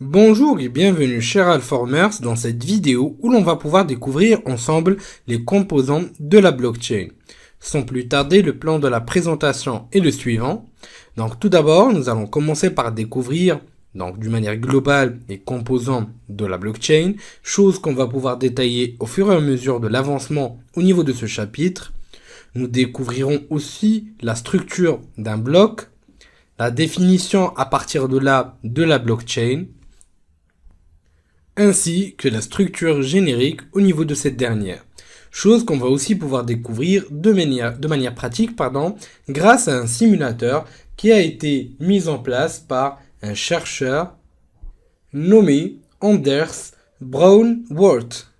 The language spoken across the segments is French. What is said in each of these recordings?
Bonjour et bienvenue chers Alformers dans cette vidéo où l'on va pouvoir découvrir ensemble les composants de la blockchain. Sans plus tarder, le plan de la présentation est le suivant. Donc tout d'abord, nous allons commencer par découvrir d'une manière globale les composants de la blockchain, chose qu'on va pouvoir détailler au fur et à mesure de l'avancement au niveau de ce chapitre. Nous découvrirons aussi la structure d'un bloc, la définition à partir de là de la blockchain, ainsi que la structure générique au niveau de cette dernière. Chose qu'on va aussi pouvoir découvrir de manière pratique grâce à un simulateur qui a été mis en place par un chercheur nommé Anders Braunwort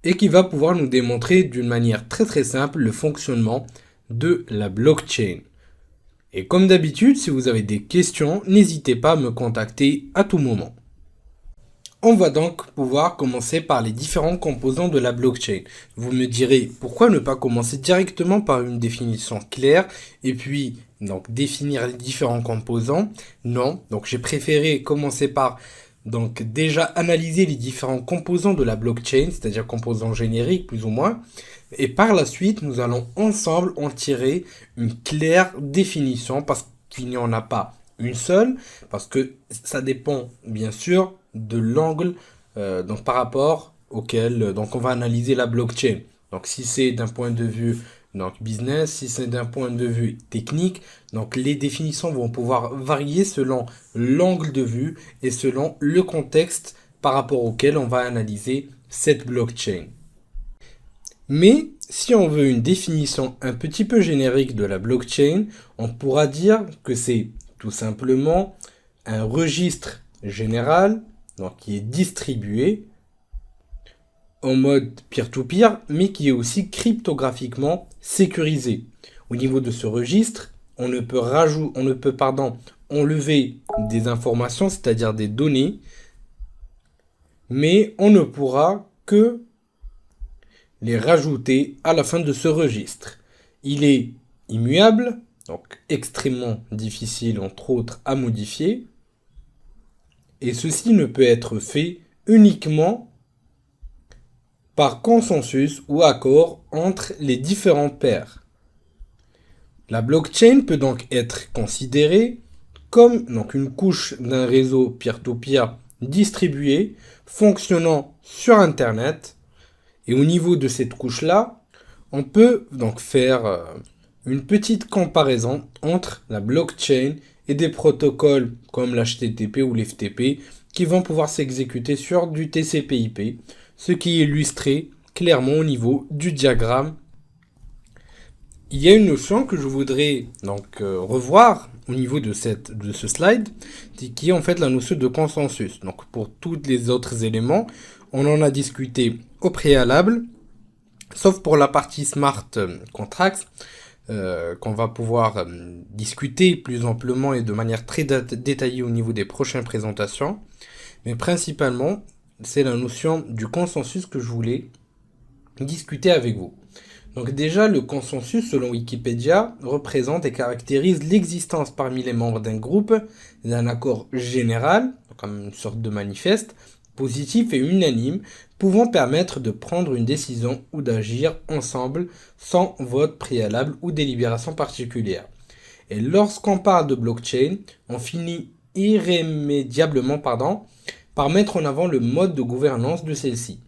et qui va pouvoir nous démontrer d'une manière très simple le fonctionnement de la blockchain. Et comme d'habitude, si vous avez des questions, n'hésitez pas à me contacter à tout moment. On va donc pouvoir commencer par les différents composants de la blockchain. Vous me direz, pourquoi ne pas commencer directement par une définition claire et puis donc définir les différents composants? Non, donc j'ai préféré commencer par donc déjà analyser les différents composants de la blockchain, c'est-à-dire composants génériques plus ou moins, et par la suite nous allons ensemble en tirer une claire définition parce qu'il n'y en a pas une seule, parce que ça dépend bien sûr de l'angle donc par rapport auquel donc on va analyser la blockchain. Donc si c'est d'un point de vue donc business, si c'est d'un point de vue technique, donc les définitions vont pouvoir varier selon l'angle de vue et selon le contexte par rapport auquel on va analyser cette blockchain. Mais si on veut une définition un petit peu générique de la blockchain, on pourra dire que c'est tout simplement un registre général donc qui est distribué en mode peer-to-peer, mais qui est aussi cryptographiquement sécurisé. Au niveau de ce registre, on ne peut enlever des informations, c'est-à-dire des données, mais on ne pourra que les rajouter à la fin de ce registre. Il est immuable, donc extrêmement difficile entre autres à modifier, et ceci ne peut être fait uniquement par consensus ou accord entre les différents pairs. La blockchain peut donc être considérée comme donc une couche d'un réseau peer-to-peer distribué fonctionnant sur Internet. Et au niveau de cette couche-là, on peut donc faire une petite comparaison entre la blockchain et des protocoles comme l'HTTP ou l'FTP qui vont pouvoir s'exécuter sur du TCP/IP, ce qui est illustré clairement au niveau du diagramme. Il y a une notion que je voudrais donc revoir au niveau de ce slide, qui est en fait la notion de consensus. Donc pour tous les autres éléments, on en a discuté au préalable, sauf pour la partie smart contracts, qu'on va pouvoir discuter plus amplement et de manière très détaillée au niveau des prochaines présentations. Mais principalement, c'est la notion du consensus que je voulais discuter avec vous. Donc déjà, le consensus, selon Wikipédia, représente et caractérise l'existence parmi les membres d'un groupe d'un accord général, comme une sorte de manifeste, positif et unanime, pouvant permettre de prendre une décision ou d'agir ensemble sans vote préalable ou délibération particulière. Et lorsqu'on parle de blockchain, on finit irrémédiablement par mettre en avant le mode de gouvernance de celle-ci.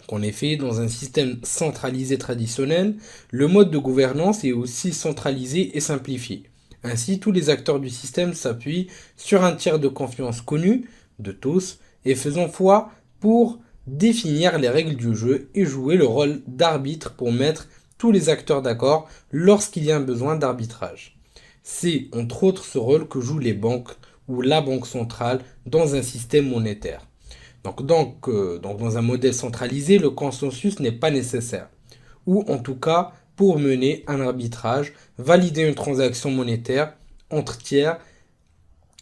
En effet, dans un système centralisé traditionnel, le mode de gouvernance est aussi centralisé et simplifié. Ainsi, tous les acteurs du système s'appuient sur un tiers de confiance connu de tous et faisant foi pour définir les règles du jeu et jouer le rôle d'arbitre pour mettre tous les acteurs d'accord lorsqu'il y a un besoin d'arbitrage. C'est entre autres ce rôle que jouent les banques ou la banque centrale dans un système monétaire. Donc, dans un modèle centralisé, le consensus n'est pas nécessaire. Ou en tout cas, pour mener un arbitrage, valider une transaction monétaire entre tiers,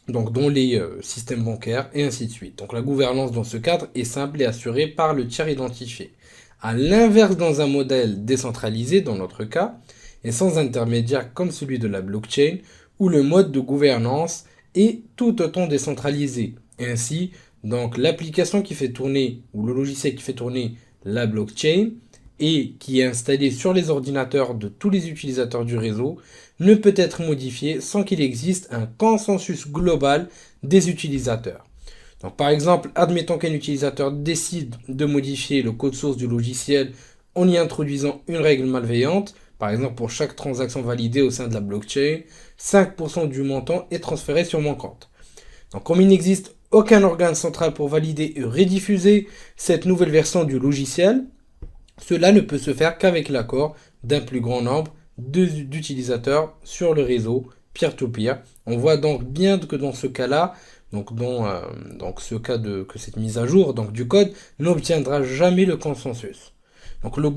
donc dont les systèmes bancaires, et ainsi de suite. Donc la gouvernance dans ce cadre est simple et assurée par le tiers identifié. À l'inverse, dans un modèle décentralisé, dans notre cas, et sans intermédiaire comme celui de la blockchain, où le mode de gouvernance est tout autant décentralisé. Ainsi, donc l'application qui fait tourner, ou le logiciel qui fait tourner la blockchain, et qui est installé sur les ordinateurs de tous les utilisateurs du réseau, ne peut être modifié sans qu'il existe un consensus global des utilisateurs. Donc, par exemple, admettons qu'un utilisateur décide de modifier le code source du logiciel en y introduisant une règle malveillante. Par exemple, pour chaque transaction validée au sein de la blockchain, 5% du montant est transféré sur mon compte. Donc, comme il n'existe aucun organe central pour valider et rediffuser cette nouvelle version du logiciel, cela ne peut se faire qu'avec l'accord d'un plus grand nombre d'utilisateurs sur le réseau peer-to-peer. On voit donc bien que dans ce cas-là, donc ce cas que cette mise à jour donc du code n'obtiendra jamais le consensus. Donc la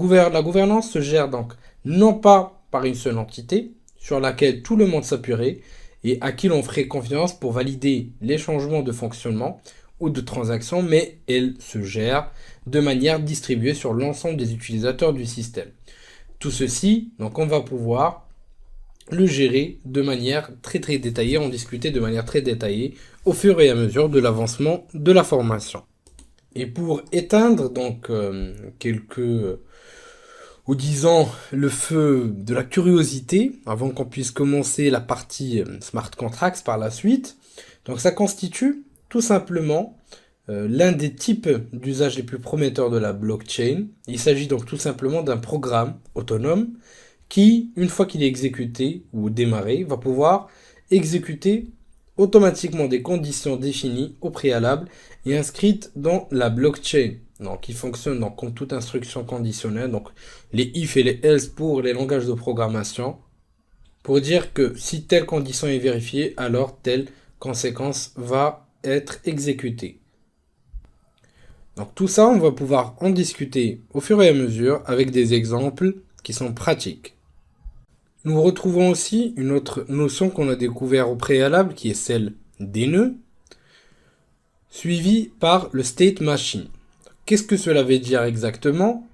gouvernance se gère donc non pas par une seule entité sur laquelle tout le monde s'appuierait et à qui l'on ferait confiance pour valider les changements de fonctionnement ou de transactions, mais elle se gère de manière distribuée sur l'ensemble des utilisateurs du système. Tout ceci, donc on va pouvoir le gérer de manière très très détaillée, en discuter de manière très détaillée au fur et à mesure de l'avancement de la formation. Et pour éteindre donc ou disons le feu de la curiosité, avant qu'on puisse commencer la partie smart contracts par la suite, donc ça constitue tout simplement l'un des types d'usages les plus prometteurs de la blockchain. Il s'agit donc tout simplement d'un programme autonome qui, une fois qu'il est exécuté ou démarré, va pouvoir exécuter automatiquement des conditions définies au préalable et inscrites dans la blockchain. Donc, il fonctionne donc, comme toute instruction conditionnelle, donc les if et les else pour les langages de programmation, pour dire que si telle condition est vérifiée, alors telle conséquence va être exécutée. Donc tout ça, on va pouvoir en discuter au fur et à mesure avec des exemples qui sont pratiques. Nous retrouvons aussi une autre notion qu'on a découverte au préalable, qui est celle des nœuds, suivie par le state machine. Qu'est-ce que cela veut dire exactement?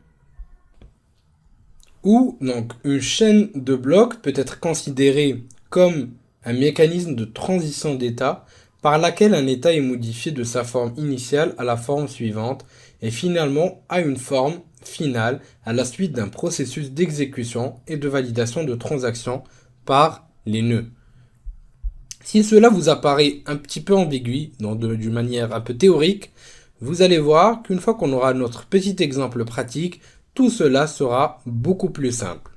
Ou donc une chaîne de blocs peut être considérée comme un mécanisme de transition d'état par laquelle un état est modifié de sa forme initiale à la forme suivante et finalement à une forme finale à la suite d'un processus d'exécution et de validation de transactions par les nœuds. Si cela vous apparaît un petit peu ambigu, d'une manière un peu théorique, vous allez voir qu'une fois qu'on aura notre petit exemple pratique, tout cela sera beaucoup plus simple.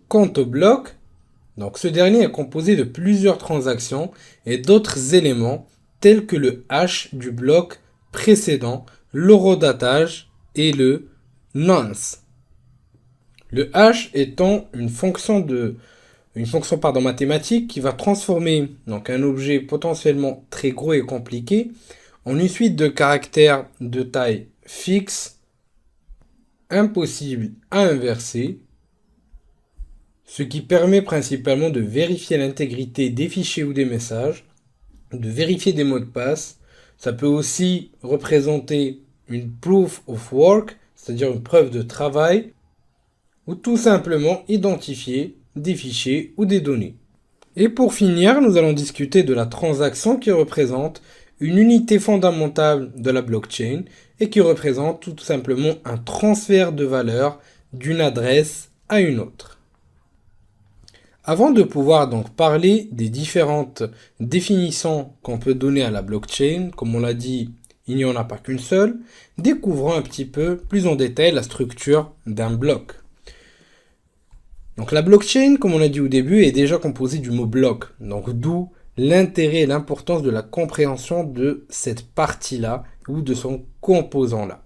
Quant au bloc, donc ce dernier est composé de plusieurs transactions et d'autres éléments tels que le hash du bloc précédent, l'horodatage et le nonce. Le hash étant une fonction mathématique qui va transformer donc un objet potentiellement très gros et compliqué en une suite de caractères de taille fixe, impossible à inverser, ce qui permet principalement de vérifier l'intégrité des fichiers ou des messages, de vérifier des mots de passe. Ça peut aussi représenter une proof of work, c'est-à-dire une preuve de travail, ou tout simplement identifier des fichiers ou des données. Et pour finir, nous allons discuter de la transaction qui représente une unité fondamentale de la blockchain et qui représente tout simplement un transfert de valeur d'une adresse à une autre. Avant de pouvoir donc parler des différentes définitions qu'on peut donner à la blockchain, comme on l'a dit, il n'y en a pas qu'une seule, découvrons un petit peu plus en détail la structure d'un bloc. Donc la blockchain, comme on l'a dit au début, est déjà composée du mot bloc, donc d'où l'intérêt et l'importance de la compréhension de cette partie-là ou de son composant-là.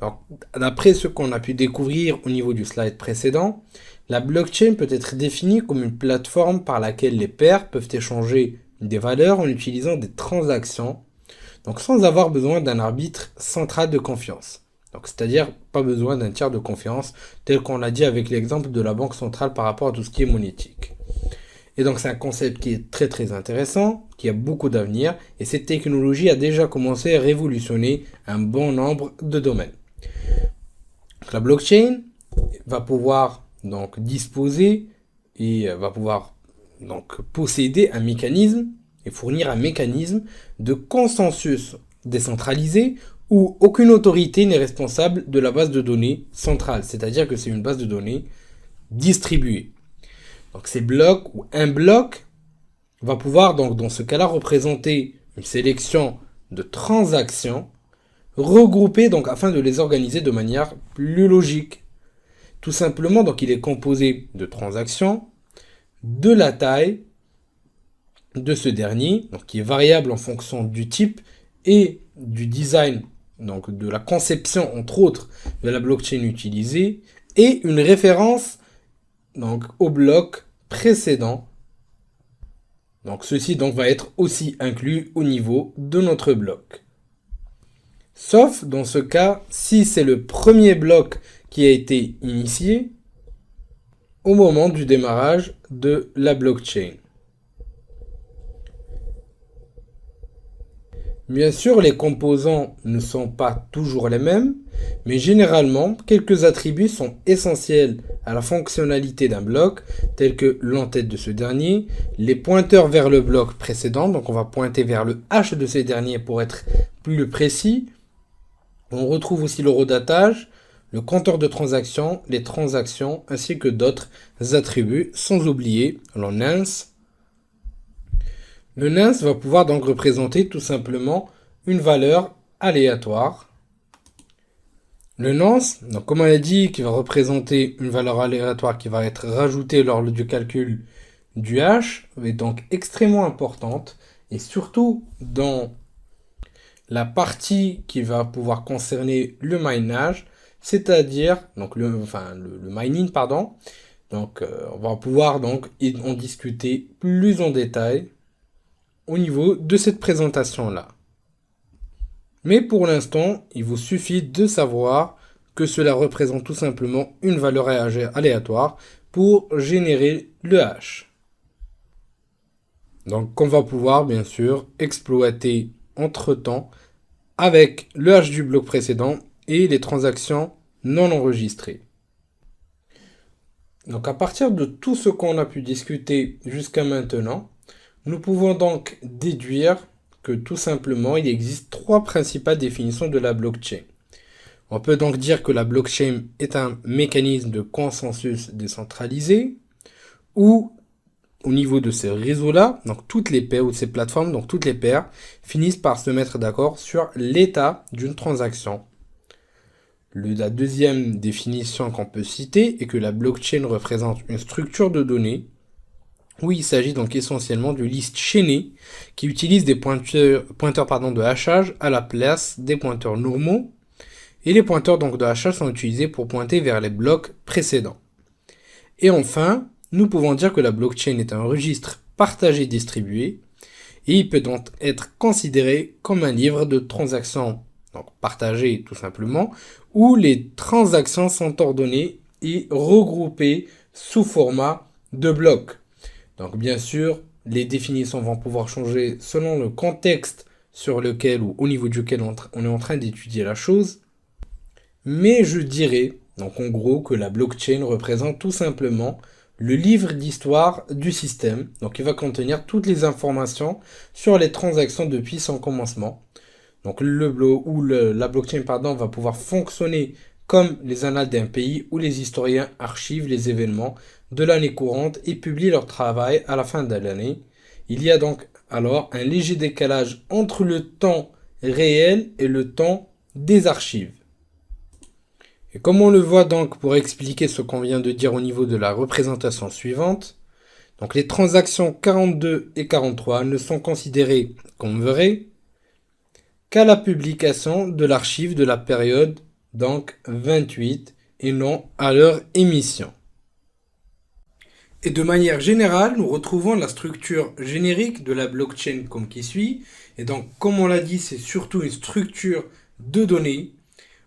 Donc, d'après ce qu'on a pu découvrir au niveau du slide précédent, la blockchain peut être définie comme une plateforme par laquelle les pairs peuvent échanger des valeurs en utilisant des transactions, donc sans avoir besoin d'un arbitre central de confiance. Donc, c'est-à-dire pas besoin d'un tiers de confiance, tel qu'on l'a dit avec l'exemple de la banque centrale par rapport à tout ce qui est monétique. Et donc c'est un concept qui est très très intéressant, qui a beaucoup d'avenir, et cette technologie a déjà commencé à révolutionner un bon nombre de domaines. Donc, la blockchain va pouvoir donc disposer et va pouvoir donc posséder un mécanisme et fournir un mécanisme de consensus décentralisé où aucune autorité n'est responsable de la base de données centrale, c'est-à-dire que c'est une base de données distribuée. Donc ces blocs ou un bloc va pouvoir donc dans ce cas-là représenter une sélection de transactions regroupées donc afin de les organiser de manière plus logique. Tout simplement, donc il est composé de transactions, de la taille de ce dernier, donc qui est variable en fonction du type et du design, donc de la conception entre autres de la blockchain utilisée, et une référence donc au bloc précédent. Donc ceci donc va être aussi inclus au niveau de notre bloc. Sauf dans ce cas si c'est le premier bloc qui a été initié au moment du démarrage de la blockchain. Bien sûr, les composants ne sont pas toujours les mêmes, mais généralement, quelques attributs sont essentiels à la fonctionnalité d'un bloc, tels que l'entête de ce dernier, les pointeurs vers le bloc précédent, donc on va pointer vers le H de ces derniers pour être plus précis. On retrouve aussi le redatage, le compteur de transactions, les transactions, ainsi que d'autres attributs, sans oublier le nonce. Le nonce va pouvoir donc représenter tout simplement une valeur aléatoire. Le nonce, donc comme on a dit, qui va représenter une valeur aléatoire qui va être rajoutée lors du calcul du hash, est donc extrêmement importante, et surtout dans la partie qui va pouvoir concerner le minage, c'est-à-dire donc le mining, pardon. Donc on va pouvoir donc en discuter plus en détail au niveau de cette présentation-là. Mais pour l'instant, il vous suffit de savoir que cela représente tout simplement une valeur aléatoire pour générer le hash. Donc qu'on va pouvoir bien sûr exploiter entre-temps avec le hash du bloc précédent et les transactions non enregistrées. Donc à partir de tout ce qu'on a pu discuter jusqu'à maintenant, nous pouvons donc déduire que tout simplement il existe trois principales définitions de la blockchain. On peut donc dire que la blockchain est un mécanisme de consensus décentralisé où au niveau de ces réseaux-là, donc toutes les paires ou ces plateformes, donc toutes les paires finissent par se mettre d'accord sur l'état d'une transaction. La deuxième définition qu'on peut citer est que la blockchain représente une structure de données où il s'agit donc essentiellement de listes chaînées qui utilisent des pointeurs de hachage à la place des pointeurs normaux. Et les pointeurs donc de hachage sont utilisés pour pointer vers les blocs précédents. Et enfin, nous pouvons dire que la blockchain est un registre partagé distribué et il peut donc être considéré comme un livre de transactions donc partagé tout simplement où les transactions sont ordonnées et regroupées sous format de blocs. Donc bien sûr, les définitions vont pouvoir changer selon le contexte sur lequel ou au niveau duquel on est en train d'étudier la chose. Mais je dirais, donc en gros, que la blockchain représente tout simplement le livre d'histoire du système. Donc il va contenir toutes les informations sur les transactions depuis son commencement. Donc la blockchain va pouvoir fonctionner comme les annales d'un pays où les historiens archivent les événements de l'année courante et publient leur travail à la fin de l'année. Il y a donc alors un léger décalage entre le temps réel et le temps des archives. Et comme on le voit donc pour expliquer ce qu'on vient de dire au niveau de la représentation suivante, donc les transactions 42 et 43 ne sont considérées comme vraies qu'à la publication de l'archive de la période donc 28 et non à leur émission. Et de manière générale, nous retrouvons la structure générique de la blockchain comme qui suit. Et donc, comme on l'a dit, c'est surtout une structure de données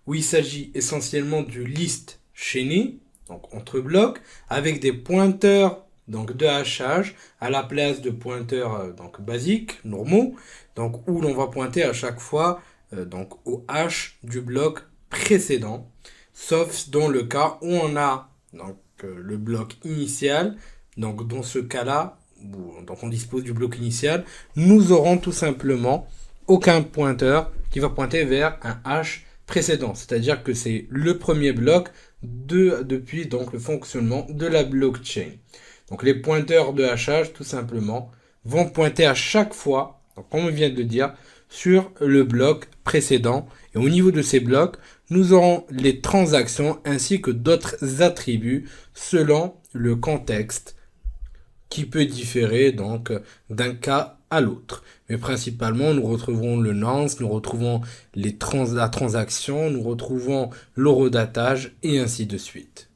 où il s'agit essentiellement d'une liste chaînée, donc entre blocs, avec des pointeurs donc de hachage à la place de pointeurs donc basiques, normaux, donc où l'on va pointer à chaque fois donc au hash du bloc précédent, sauf dans le cas où on a donc le bloc initial. Donc dans ce cas-là, donc on dispose du bloc initial, nous aurons tout simplement aucun pointeur qui va pointer vers un hash précédent. C'est-à-dire que c'est le premier bloc depuis donc le fonctionnement de la blockchain. Donc les pointeurs de hachage, tout simplement, vont pointer à chaque fois, donc comme on vient de le dire, sur le bloc précédent. Et au niveau de ces blocs, nous aurons les transactions ainsi que d'autres attributs selon le contexte qui peut différer donc d'un cas à l'autre. Mais principalement, nous retrouvons le nonce, nous retrouvons la transaction, nous retrouvons l'horodatage et ainsi de suite.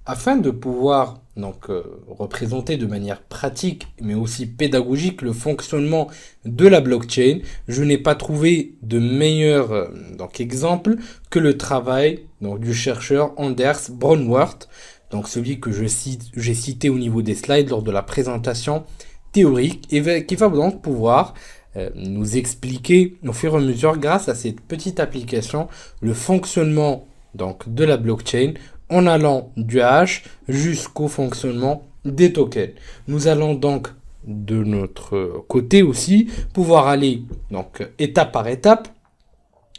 Afin de pouvoir donc représenter de manière pratique mais aussi pédagogique le fonctionnement de la blockchain, je n'ai pas trouvé de meilleur exemple que le travail donc du chercheur Anders Bronwart, donc celui que j'ai cité au niveau des slides lors de la présentation théorique, et qui va donc pouvoir nous expliquer au fur et à mesure, grâce à cette petite application, le fonctionnement donc de la blockchain en allant du hash jusqu'au fonctionnement des tokens. Nous allons donc de notre côté aussi pouvoir aller donc étape par étape,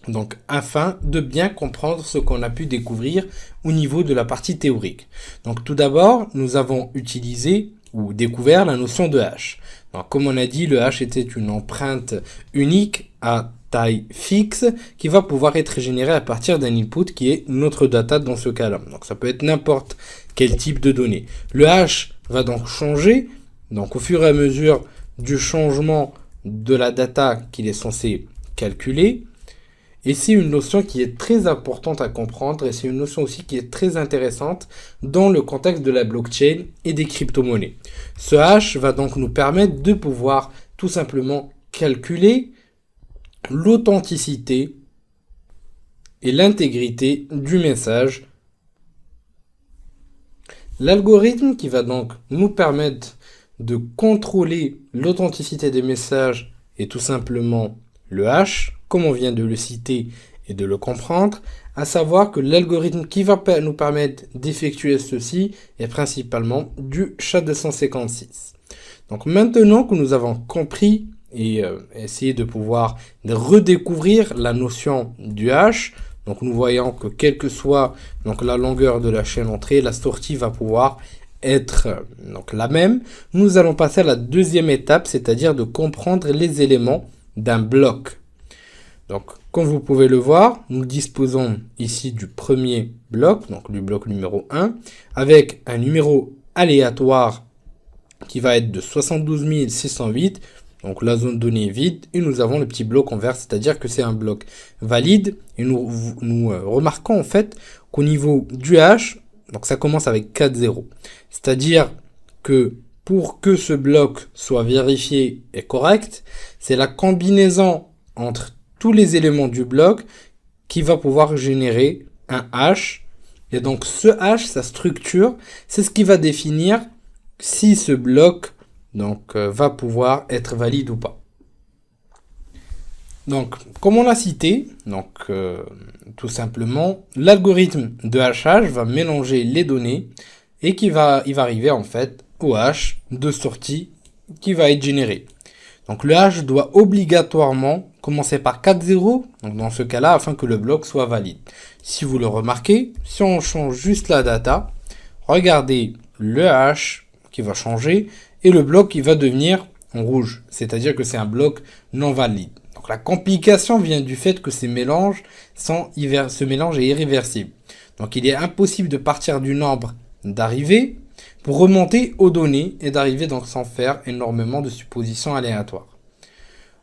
donc afin de bien comprendre ce qu'on a pu découvrir au niveau de la partie théorique. Donc tout d'abord, nous avons utilisé ou découvert la notion de hash. Donc, comme on a dit, le hash était une empreinte unique à taille fixe qui va pouvoir être générée à partir d'un input qui est notre data dans ce cas-là. Donc ça peut être n'importe quel type de données. Le hash va donc changer, donc au fur et à mesure du changement de la data qu'il est censé calculer. Et c'est une notion qui est très importante à comprendre et c'est une notion aussi qui est très intéressante dans le contexte de la blockchain et des crypto-monnaies. Ce hash va donc nous permettre de pouvoir tout simplement calculer l'authenticité et l'intégrité du message. L'algorithme qui va donc nous permettre de contrôler l'authenticité des messages est tout simplement le hash, comme on vient de le citer et de le comprendre, à savoir que l'algorithme qui va nous permettre d'effectuer ceci est principalement du SHA-256. Donc maintenant que nous avons compris et essayer de pouvoir redécouvrir la notion du hash. Donc nous voyons que quelle que soit donc la longueur de la chaîne entrée, la sortie va pouvoir être donc la même. Nous allons passer à la deuxième étape, c'est-à-dire de comprendre les éléments d'un bloc. Donc comme vous pouvez le voir, nous disposons ici du premier bloc, donc du bloc numéro 1, avec un numéro aléatoire qui va être de 72 608. Donc la zone donnée est vide et nous avons le petit bloc en vert, c'est-à-dire que c'est un bloc valide. Et nous remarquons en fait qu'au niveau du hash, donc ça commence avec 4 zéros. C'est-à-dire que pour que ce bloc soit vérifié et correct, c'est la combinaison entre tous les éléments du bloc qui va pouvoir générer un hash. Et donc ce hash, sa structure, c'est ce qui va définir si ce bloc va pouvoir être valide ou pas. Donc, comme on l'a cité, tout simplement, l'algorithme de hachage va mélanger les données et il va arriver en fait au hash de sortie qui va être généré. Donc, le hash doit obligatoirement commencer par 4 zéros, donc dans ce cas-là, afin que le bloc soit valide. Si vous le remarquez, si on change juste la data, regardez le hash qui va changer et le bloc qui va devenir en rouge, c'est-à-dire que c'est un bloc non valide. Donc la complication vient du fait que ce mélange est irréversible. Donc il est impossible de partir du nombre d'arrivées pour remonter aux données et d'arriver donc sans faire énormément de suppositions aléatoires.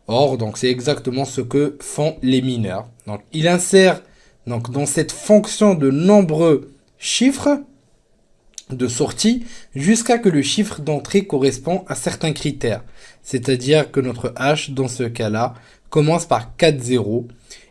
Or, donc c'est exactement ce que font les mineurs. Donc il insère dans cette fonction de nombreux chiffres de sortie jusqu'à que le chiffre d'entrée correspond à certains critères. C'est-à-dire que notre hash, dans ce cas-là, commence par 4 zéros.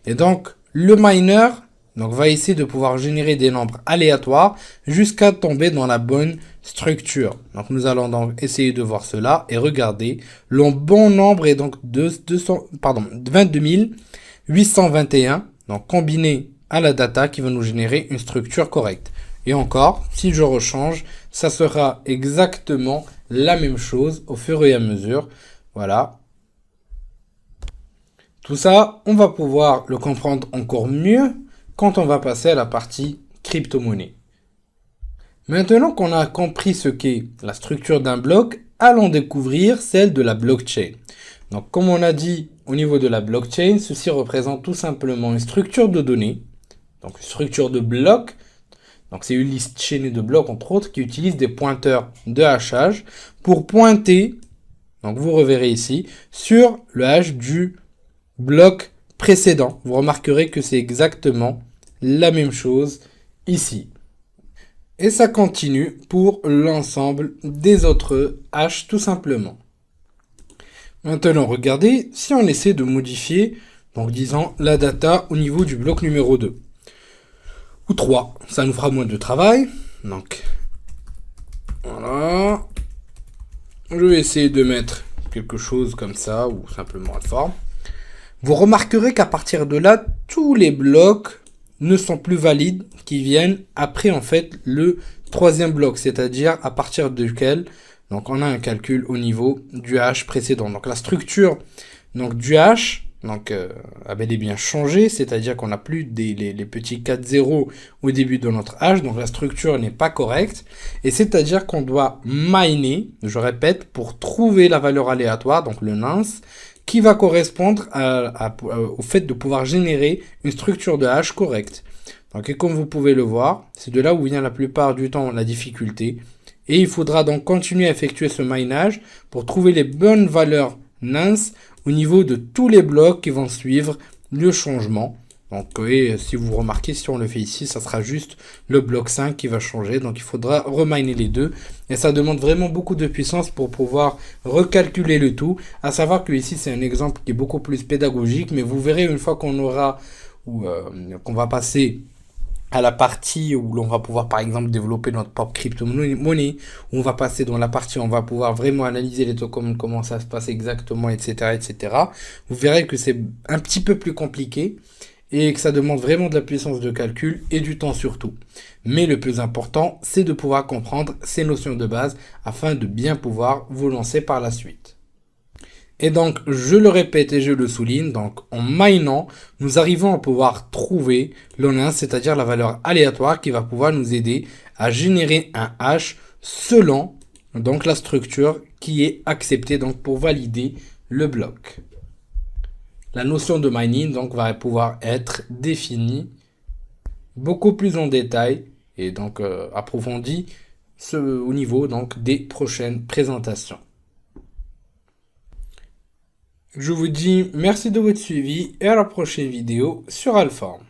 Et donc, le miner va essayer de pouvoir générer des nombres aléatoires jusqu'à tomber dans la bonne structure. Donc, nous allons donc essayer de voir cela et regarder. Le bon nombre est donc 22 821, donc combiné à la data qui va nous générer une structure correcte. Et encore, si je rechange, ça sera exactement la même chose au fur et à mesure. Voilà. Tout ça, on va pouvoir le comprendre encore mieux quand on va passer à la partie crypto-monnaie. Maintenant qu'on a compris ce qu'est la structure d'un bloc, allons découvrir celle de la blockchain. Donc, comme on a dit au niveau de la blockchain, ceci représente tout simplement une structure de données, donc une structure de blocs. Donc, c'est une liste chaînée de blocs, entre autres, qui utilise des pointeurs de hachage pour pointer, donc vous reverrez ici, sur le hash du bloc précédent. Vous remarquerez que c'est exactement la même chose ici. Et ça continue pour l'ensemble des autres hashes tout simplement. Maintenant, regardez, si on essaie de modifier, donc disons la data au niveau du bloc numéro 2 ou 3, ça nous fera moins de travail. Donc, voilà. Je vais essayer de mettre quelque chose comme ça ou simplement la forme. Vous remarquerez qu'à partir de là, tous les blocs ne sont plus valides qui viennent après en fait le troisième bloc, c'est-à-dire à partir duquel donc on a un calcul au niveau du hash précédent. Donc la structure donc du hash a bel et bien changé, c'est-à-dire qu'on n'a plus les petits 4 zéros au début de notre hash, donc la structure n'est pas correcte, et c'est-à-dire qu'on doit miner, je répète, pour trouver la valeur aléatoire, donc le nonce, qui va correspondre au fait de pouvoir générer une structure de hash correcte. Donc, et comme vous pouvez le voir, c'est de là où vient la plupart du temps la difficulté. Et il faudra donc continuer à effectuer ce minage pour trouver les bonnes valeurs nonce au niveau de tous les blocs qui vont suivre le changement. Donc, et si vous remarquez, si on le fait ici, ça sera juste le bloc 5 qui va changer. Donc, il faudra reminer les deux. Et ça demande vraiment beaucoup de puissance pour pouvoir recalculer le tout. À savoir que ici, c'est un exemple qui est beaucoup plus pédagogique. Mais vous verrez une fois qu'on aura, qu'on va passer à la partie où l'on va pouvoir par exemple développer notre propre crypto-monnaie, où on va passer dans la partie où on va pouvoir vraiment analyser les tokens, comment ça se passe exactement, etc., etc. Vous verrez que c'est un petit peu plus compliqué et que ça demande vraiment de la puissance de calcul et du temps surtout. Mais le plus important, c'est de pouvoir comprendre ces notions de base afin de bien pouvoir vous lancer par la suite. Et donc, je le répète et je le souligne, donc en minant, nous arrivons à pouvoir trouver le nonce, c'est-à-dire la valeur aléatoire qui va pouvoir nous aider à générer un hash selon donc la structure qui est acceptée donc pour valider le bloc. La notion de mining donc va pouvoir être définie beaucoup plus en détail et donc approfondie au niveau donc des prochaines présentations. Je vous dis merci de votre suivi et à la prochaine vidéo sur Alform.